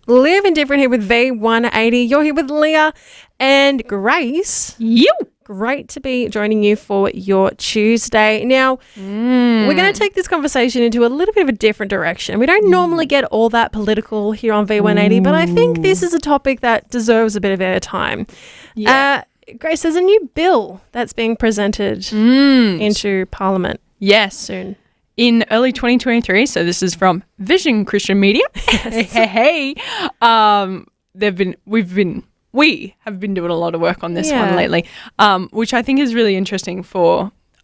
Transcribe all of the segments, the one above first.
Living Different here with V180. You're here with Leah and Grace. You. Great to be joining you for your Tuesday. Now, we're going to take this conversation into a little bit of a different direction. We don't normally get all that political here on V180, but I think this is a topic that deserves a bit of airtime. Yeah. Grace, there's a new bill that's being presented into Parliament. Yes. Soon. In early 2023, so this is from Vision Christian Media. Yes. Hey. We have been doing a lot of work on this one lately, which I think is really interesting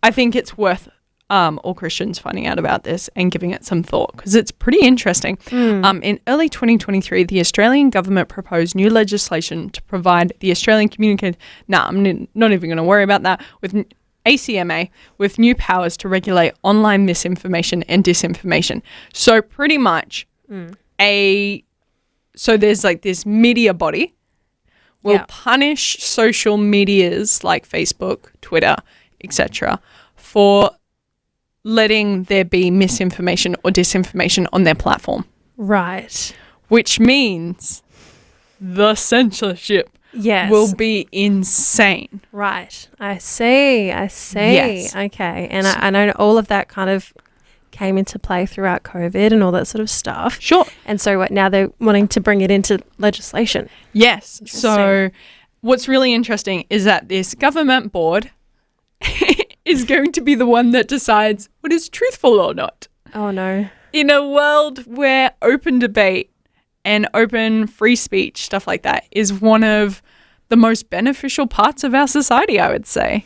I think it's worth all Christians finding out about this and giving it some thought because it's pretty interesting. In early 2023, the Australian government proposed new legislation to provide the Australian communication, I'm not even going to worry about that, with ACMA with new powers to regulate online misinformation and disinformation. So pretty much so there's like this media body will punish social medias like Facebook, Twitter, etc. for letting there be misinformation or disinformation on their platform. Right. Which means the censorship will be insane. Right. I see. Yes. Okay. And I know all of that kind of came into play throughout COVID and all that sort of stuff. Sure. And so now they're wanting to bring it into legislation. Yes. So what's really interesting is that this government board is going to be the one that decides what is truthful or not. Oh, no. In a world where open debate and open free speech, stuff like that, is one of the most beneficial parts of our society, I would say.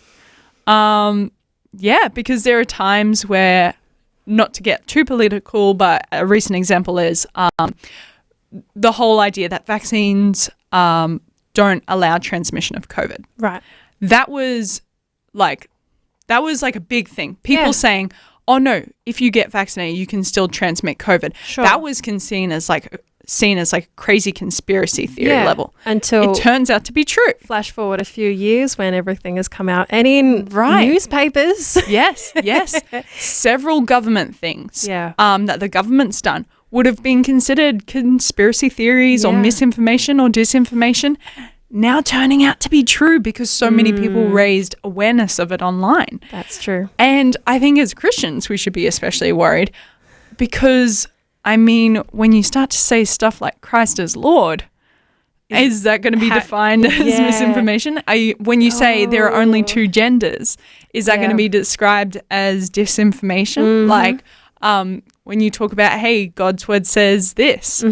Because there are times where, not to get too political, but a recent example is the whole idea that vaccines don't allow transmission of COVID. Right. That was like a big thing. People saying, oh no, if you get vaccinated, you can still transmit COVID. Sure. That was seen as like crazy conspiracy theory level. Until it turns out to be true. Flash forward a few years when everything has come out and in newspapers. Yes. Several government things that the government's done would have been considered conspiracy theories or misinformation or disinformation, now turning out to be true because so many people raised awareness of it online. That's true. And I think as Christians, we should be especially worried because, I mean, when you start to say stuff like Christ is Lord, is that going to be defined as misinformation? When you say there are only two genders, is that going to be described as disinformation? Like when you talk about, hey, God's word says this,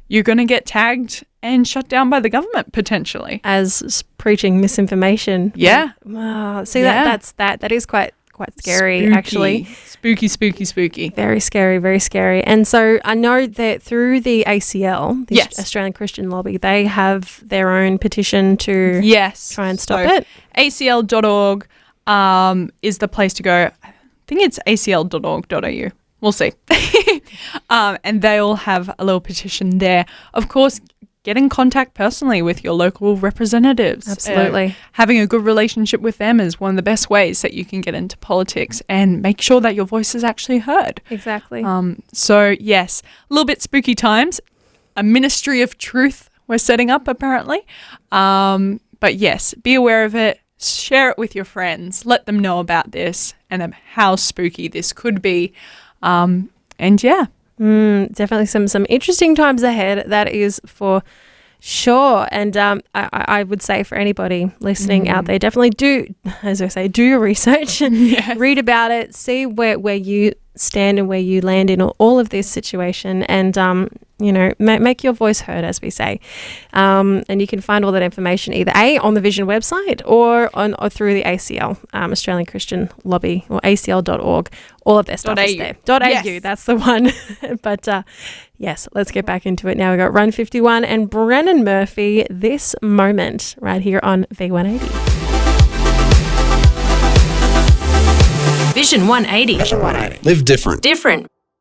you're going to get tagged and shut down by the government potentially as preaching misinformation. Yeah. Wow. See, that is quite scary. Spooky. Actually. Spooky. Very scary, very scary. And so I know that through the ACL, the Australian Christian Lobby, they have their own petition to try and stop it. ACL.org is the place to go. I think it's acl.org.au. We'll see. And they'll have a little petition there. Of course, get in contact personally with your local representatives. Absolutely. Having a good relationship with them is one of the best ways that you can get into politics and make sure that your voice is actually heard. Exactly. So, yes, a little bit spooky times. A ministry of truth we're setting up, apparently. But, yes, be aware of it. Share it with your friends. Let them know about this and how spooky this could be. Definitely some interesting times ahead. That is for sure. And I would say for anybody listening out there, definitely do, as I say, do your research and read about it, see where you stand and where you land in all of this situation, and make your voice heard, as we say. And you can find all that information either on the Vision website or through the ACL, Australian Christian Lobby, or acl.org. All of their stuff is there. .au, that's the one. But yes, let's get back into it now. We've got Run 51 and Brennan Murphy, This Moment, right here on V180. Vision 180. Live different. Different.